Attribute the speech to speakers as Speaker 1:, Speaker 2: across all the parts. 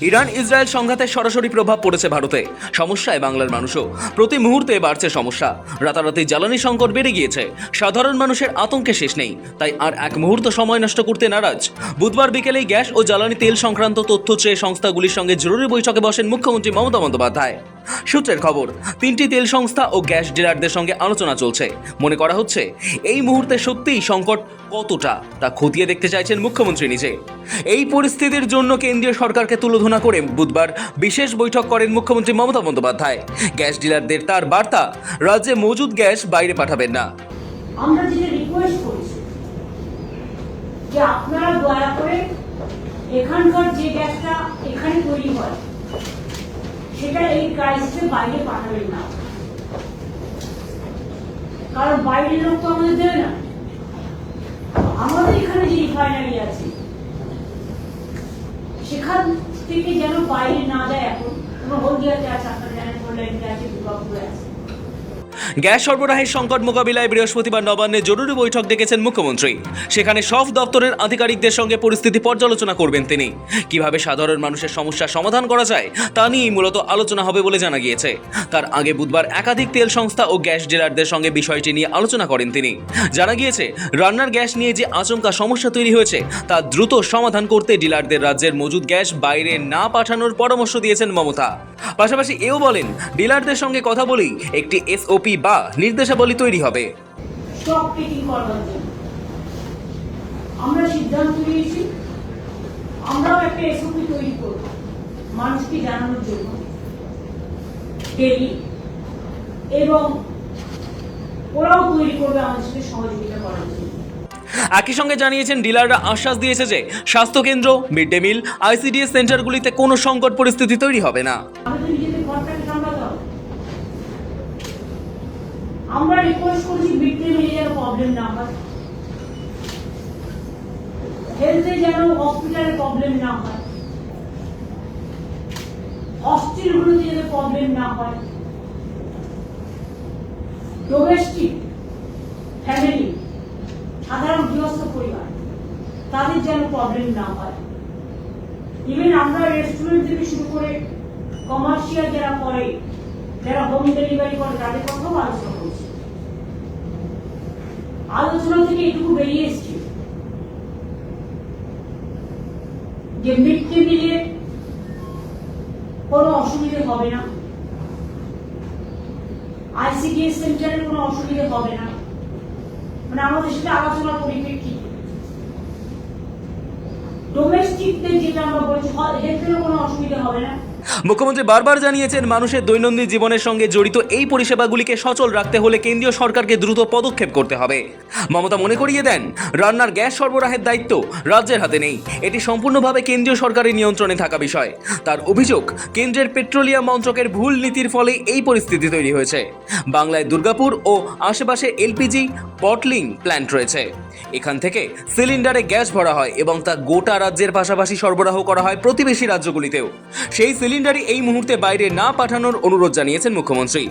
Speaker 1: Iran Israel সংঘাতের সরাসরি প্রভাব পড়েছে ভারতে। সমস্যায় বাংলার মানুষও। প্রতি মুহূর্তে বাড়ছে সমস্যা। রাতারাতি জ্বালানি সংকট বেড়ে গিয়েছে। সাধারণ মানুষের আতঙ্কে শেষ নেই। তাই আর এক মুহূর্ত সময় নষ্ট করতে নারাজ। বুধবার বিকেলেই গ্যাস ও জ্বালানি তেল সংক্রান্ত তথ্য চেয়ে সংস্থাগুলির সঙ্গে জরুরি বৈঠকে বসেন মুখ্যমন্ত্রী মমতা বন্দ্যোপাধ্যায়। সূত্রের খবর, 3টি তেল সংস্থা ও গ্যাস ডিলারদের সঙ্গে আলোচনা চলছে। মনে করা হচ্ছে এই মুহূর্তে সত্যিই সংকট কতটা তা খতিয়ে দেখতে চাইছেন মুখ্যমন্ত্রী নিজে। এই পরিস্থিতির জন্য কেন্দ্রীয় সরকারকে তুলোধনা করে বুধবার বিশেষ বৈঠক করেন মুখ্যমন্ত্রী মমতা বন্দ্যোপাধ্যায়। গ্যাস ডিলারদের তার বার্তা, রাজ্যে মজুদ গ্যাস বাইরে পাঠাবেন না।
Speaker 2: আমরা যেটা রিকোয়েস্ট করছি যে আপনারা দয়া করে এখানকার যে গ্যাসটা এখানে তৈরি হয় সেটা এই ক্রাইসিসে বাইরে পাঠাবেন না, কারণ বাইরের লোক তো আমাদের দেবে না। আমাদের এখানে যে রিফাইনারি আছে সেখান থেকে যেন বাইরে না যায়। এখন কোনো হলদিয়াতে আছে, আপনারা জানেন, হলদিয়াতে আছে, দুর্গাপুরে আছে।
Speaker 1: গ্যাস সরবরাহের সংকট মোকাবিলায় বৃহস্পতিবার নবান্নে জরুরি বৈঠক ডেকেছেন মুখ্যমন্ত্রী। সেখানে সব দপ্তরের আধিকারিকদের সঙ্গে পরিস্থিতি পর্যালোচনা করবেন তিনি। কিভাবে সাধারণ মানুষের সমস্যার সমাধান করা যায় তা নিয়েই মূলত আলোচনা হবে বলে জানা গিয়েছে। তার আগে বুধবার একাধিক তেল সংস্থা ও গ্যাস ডিলারদের সঙ্গে বিষয়টি নিয়ে আলোচনা করেন তিনি। জানা গিয়েছে, রান্নার গ্যাস নিয়ে যে আচমকা সমস্যা তৈরি হয়েছে তা দ্রুত সমাধান করতে ডিলারদের রাজ্যের মজুদ গ্যাস বাইরে না পাঠানোর পরামর্শ দিয়েছেন মমতা। পাশাপাশি এও বলেন, ডিলারদের সঙ্গে কথা বলেই একটি এসওপি বা নির্দেশাবলী তৈরি হবে।
Speaker 2: স্টক টেকিং করবার জন্য আমরা সিদ্ধান্ত নিয়েছি, আমরাও একটা এসওপি তৈরি করব মানুষকে জানানোর জন্য ডেলি, এবং ওরাও তৈরি করবে আমাদের সাথে সহযোগিতা করার জন্য।
Speaker 1: একই সঙ্গে জানিয়েছেন, ডিলাররা আশ্বাস দিয়েছে যে স্বাস্থ্যকেন্দ্র, মিড ডে মিল, আইসিডিএস সেন্টারগুলিতে কোনো সংকট পরিস্থিতি তৈরি হবে না।
Speaker 2: আমাদের নিজেদের ঘরটাকে সামলাতে হবে। আমরা রিকোয়েস্ট করছি মিড ডে মিলে যেন প্রবলেম না হয়, হেলথে যেন হসপিটালে প্রবলেম না হয়, হস্টেলগুলোতে যেন প্রবলেম না হয়, ডোমেস্টিক ফ্যামিলি, সাধারণ গৃহস্থ পরিবার, তাদের যেন প্রবলেম না হয়। ইভেন আমরা রেস্টুরেন্ট থেকে শুরু করে কমার্শিয়াল যারা করে, যারা হোম ডেলিভারি করে, তাদের কথাও আলোচনা করছি। আলোচনা থেকে এটুকু বেরিয়ে এসছে যে মিড ডে মিলে কোনো অসুবিধে হবে না, আইসিডিএস সেন্টারে কোনো অসুবিধে হবে না। মানে আমাদের সাথে আলোচনার পরিপ্রেক্ষিতে ডোমেস্টিকদের যেটা আমরা বলছি হেলথেরও কোনো অসুবিধা হবে না।
Speaker 1: মুখ্যমন্ত্রী বারবার জানিয়েছেন, মানুষের দৈনন্দিন জীবনের সঙ্গে জড়িত এই পরিষেবাগুলিকে সচল রাখতে হলে কেন্দ্রীয় সরকারকে দ্রুত পদক্ষেপ করতে হবে। মমতা মনে করিয়ে দেন, রান্নার গ্যাস সরবরাহের দায়িত্ব রাজ্যের হাতে নেই, এটি সম্পূর্ণভাবে কেন্দ্রীয় সরকারের নিয়ন্ত্রণে থাকা বিষয়। তার অভিযোগ, কেন্দ্রের পেট্রোলিয়াম মন্ত্রকের ভুল নীতির ফলেই এই পরিস্থিতি তৈরি হয়েছে। বাংলায় দুর্গাপুর ও আশেপাশে এলপিজি বটলিং প্ল্যান্ট রয়েছে। এখান থেকে সিলিন্ডারে গ্যাস ভরা হয় এবং তা গোটা রাজ্যের পাশাপাশি সরবরাহ করা হয় প্রতিবেশী রাজ্যগুলিতেও। সেই সিলিন্ডারই এই মুহূর্তে বাইরে না পাঠানোর অনুরোধ জানিয়েছেন মুখ্যমন্ত্রী।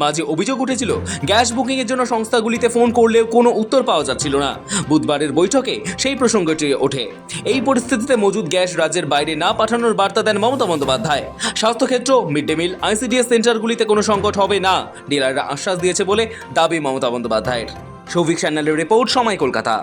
Speaker 1: মাঝে অভিযোগ উঠেছিল, গ্যাস বুকিংয়ের জন্য সংস্থাগুলিতে ফোন করলেও কোনো উত্তর পাওয়া যাচ্ছিল না। বুধবারের বৈঠকে সেই প্রসঙ্গটি ওঠে। এই পরিস্থিতিতে মজুদ গ্যাস রাজ্যের বাইরে না পাঠানোর বার্তা দেন মমতা বন্দ্যোপাধ্যায়। স্বাস্থ্যক্ষেত্র, মিড ডে মিল, আইসিডিএস সেন্টারগুলিতে কোনো সংকট হবে না, ডিলাররা আশ্বাস দিয়েছে বলে দাবি মমতা বন্দ্যোপাধ্যায়ের। সৌভিক চ্যানেলের রিপোর্ট, সময়, কলকাতা।